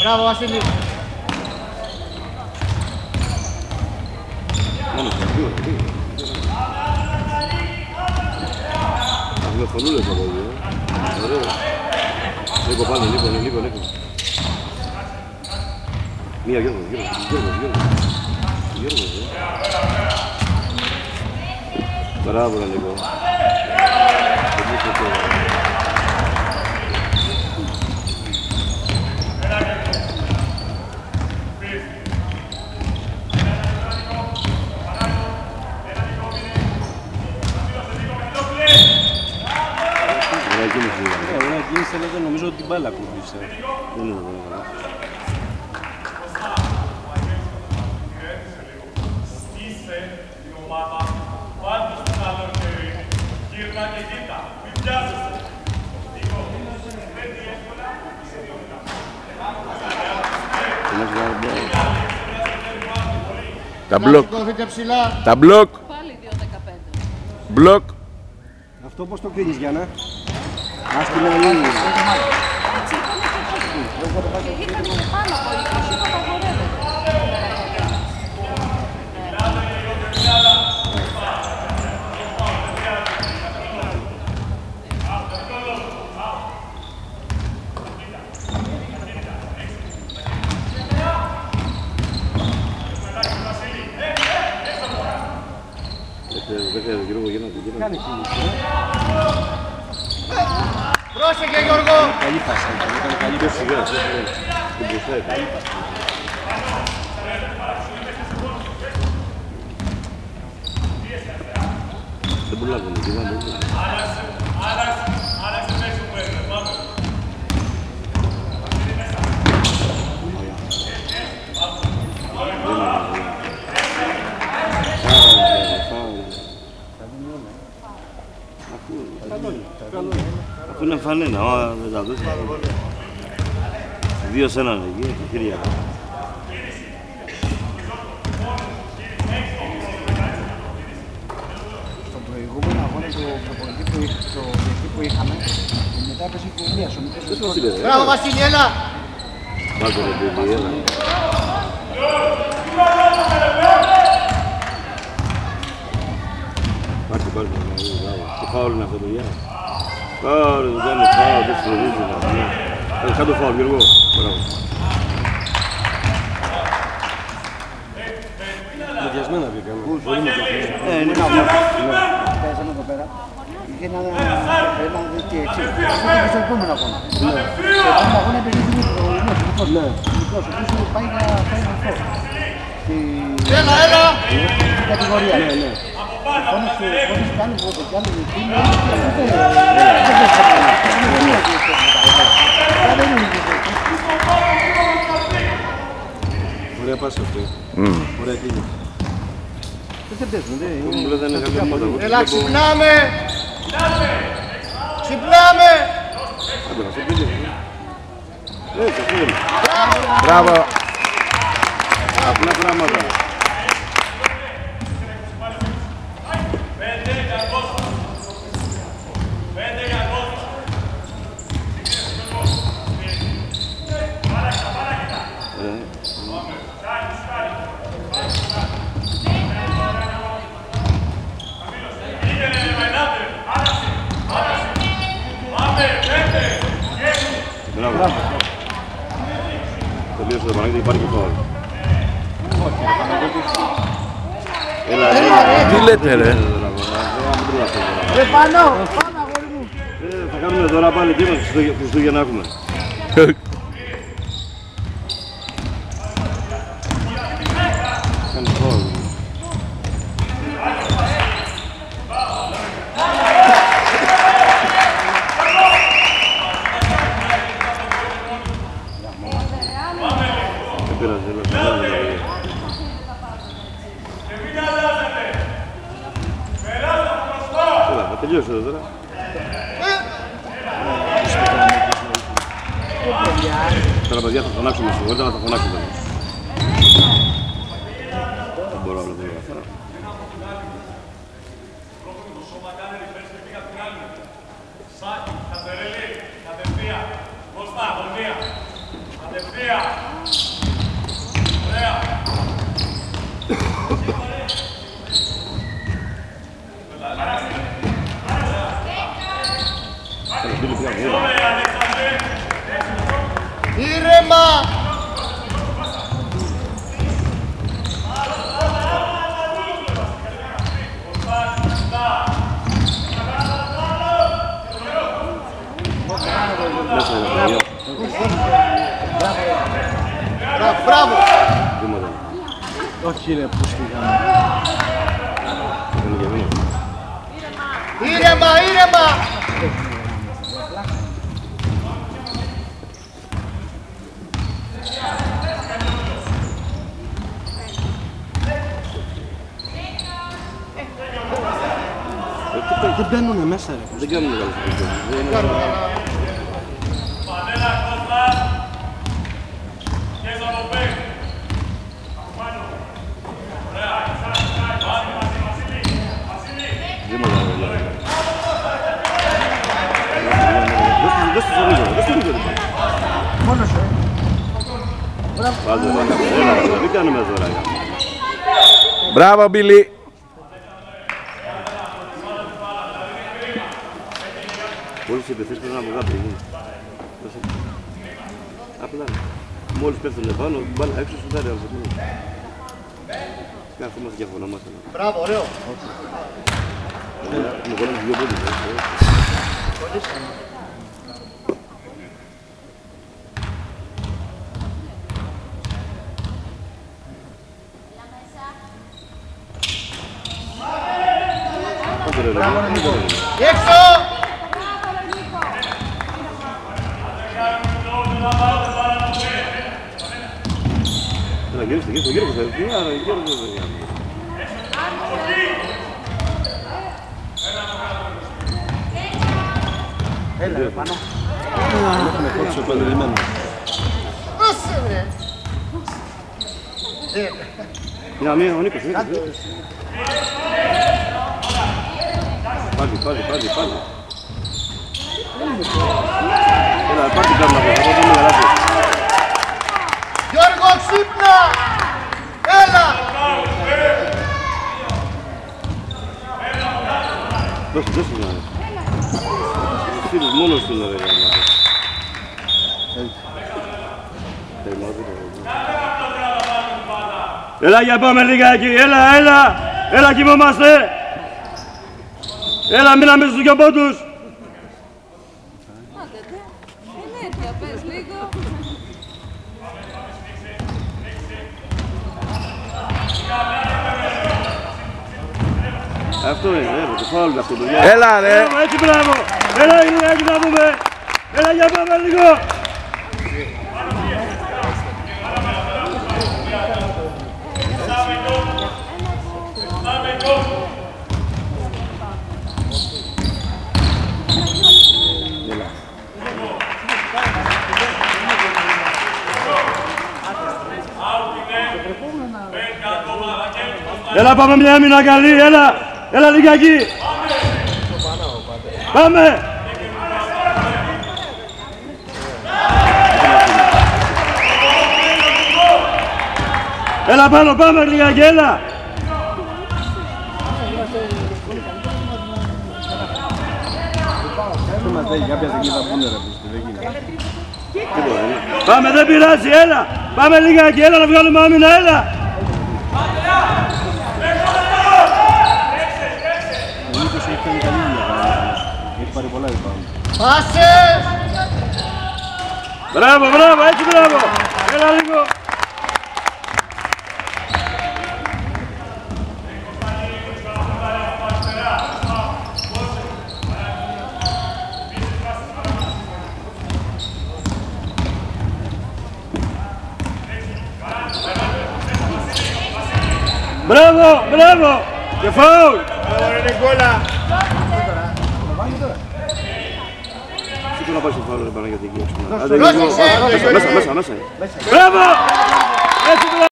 Μπράβο, Βασίλη. Με φωνούλες από εδώ. Ωραίο. Λίγο πάνω, λίγο. Μία Γιώργος. Μπράβο, λίγο. Νομίζω ότι την μπάλα κούμπησε. Δεν είναι εδώ. Τα μπλοκ. Πάλι 2-15. Μπλοκ. Αυτό πώς το κρίνεις, Γιάννα? Ας την αλληλεί. Και ήταν και πάνω από 20 που απαγορεύεται. Δεν χρειάζεται Γιώργο, γίνατε. Κάνε κίνηση. Πρόσεχε Γιώργο! Καλή πάσα, ήταν καλή Και πάσα. σιγά, στην μπροστά ήταν. Δεν προλάβαινε, κοιμάμαι. Αφού είναι φανένα, δεν τα δώσει. 2 σε έναν εκεί, τα χέρια. Στον προηγούμενο αγώνα το που είχαμε, μετά έπεσε η Ηλίας, ο μικρός. Μπράβο, Βασίλη, έλα! Μάρκο ρε παιδί, έλα. Πάρτε, μπράβο. Το φάουλ είναι αυτό, παιδιά. Φάουλ, δεν κάνει φάουλ, δεν στηρίζει. Σαν το φάουλ, Γιώργο. Μπράβο. Μεδιασμένα βγήκαμε. Πολύ Ναι, είναι παίζαμε εδώ πέρα. Είχε ένα δίκτυο έτσι. Αυτό και στο επόμενο αγώνα. Στο επόμενο αγώνα έπαιζε ο μικρός, ο οποίος πάει να φάει αυτό. Έλα! Στην κατηγορία. Φώνησε κάνει βότο κι άλλο γιατί Ωραία πάσα αυτή. Ωραία κίνηση. Δεν παίζουν, Μου λέει δεν είναι καμία μότα. Έλα, ξυπνάμε! Ξυπνάμε! Άντε, μας το πείτε. Έτσι, αυτό είναι. Μπράβο. Απλά πράγματα. Μπράβο. Τελείωσε το Παναγιώτη, υπάρχει φάουλ. Έλα, Τι λέτε ρε. Ρε πάνω! Πάνω, αγόρι μου! Θα κάνουμε τώρα πάλι και μας Χριστούγεννα έχουμε. Κάνει φάουλ. Δεν πειράζει, έλα, θα τελειώσει εδώ τώρα. Τώρα παιδιά θα φωνάξουμε στο γόντα, θα φωνάξουμε. Δεν μπορώ να το δω. Κατερελή, κατευθείαν, μπροστά, γωνία, κατευθείαν. Ήρεμα! Μπράβο! Όχι ρε, που στη γάμμα. Ήρεμα, ήρεμα! Δεν μπαίνουνε μέσα ρε. Δεν κάνουμε καλά. Μόνος σου, Μην κάνουμε τώρα. Μπράβο, Μπίλι. Όλες οι επιθέσεις πρέπει να βγάλουν. Απλά, μόλις πέφτουν πάνω, μπάλα έξω σου δάρει άλλο. Και αυτό μας διαφωνόμαστε. Μπράβο, ωραίο. Με κόλλουν δύο πόντους. Έξω! Έλα, γύρισε, γύρισε. Έλα, ρε, πάνω. Έχουμε κόψει ο παντρεμένος. Άσε, ρε. Μία, ο Νίκος. Πάλι. Έλα, πάρτι κάνουμε αυτό, θα το δούμε γράψει. Γιώργο, ξύπνα! Έλα! Δώσε να. Φίλος μόνος του να ρε. Έλα για πάμε λιγάκι, έλα κοιμόμαστε. Έλα μείναμε στους δυο πόντους. Άντε, ενέργεια, πες λίγο. Αυτό είναι, το φάουλ αυτό το διάλογο. Έλα ρε. Έτσι μπράβο. Έλα λιγάκι να πούμε. Έλα για πάμε λίγο. Έλα πάμε μια άμυνα καλή, έλα λιγάκι. Πάμε. Έλα πάνω, πάμε λιγάκι, έλα. Κάποια στιγμή θα πούνε ρε, δεν γίνεται. Πάμε, δεν πειράζει, έλα. Πάμε λιγάκι, έλα να βγάλουμε άμυνα, έλα. Έχει πάρει πολλά rebound. Πάσες! Μπράβο, έτσι μπράβο. Έλα λίγο. Μπράβο. Και φάουλ. Σήκω να πάει στο φάουλ, ρε Παναγιώτη. Μέσα. Μπράβο. Έτσι μπράβο.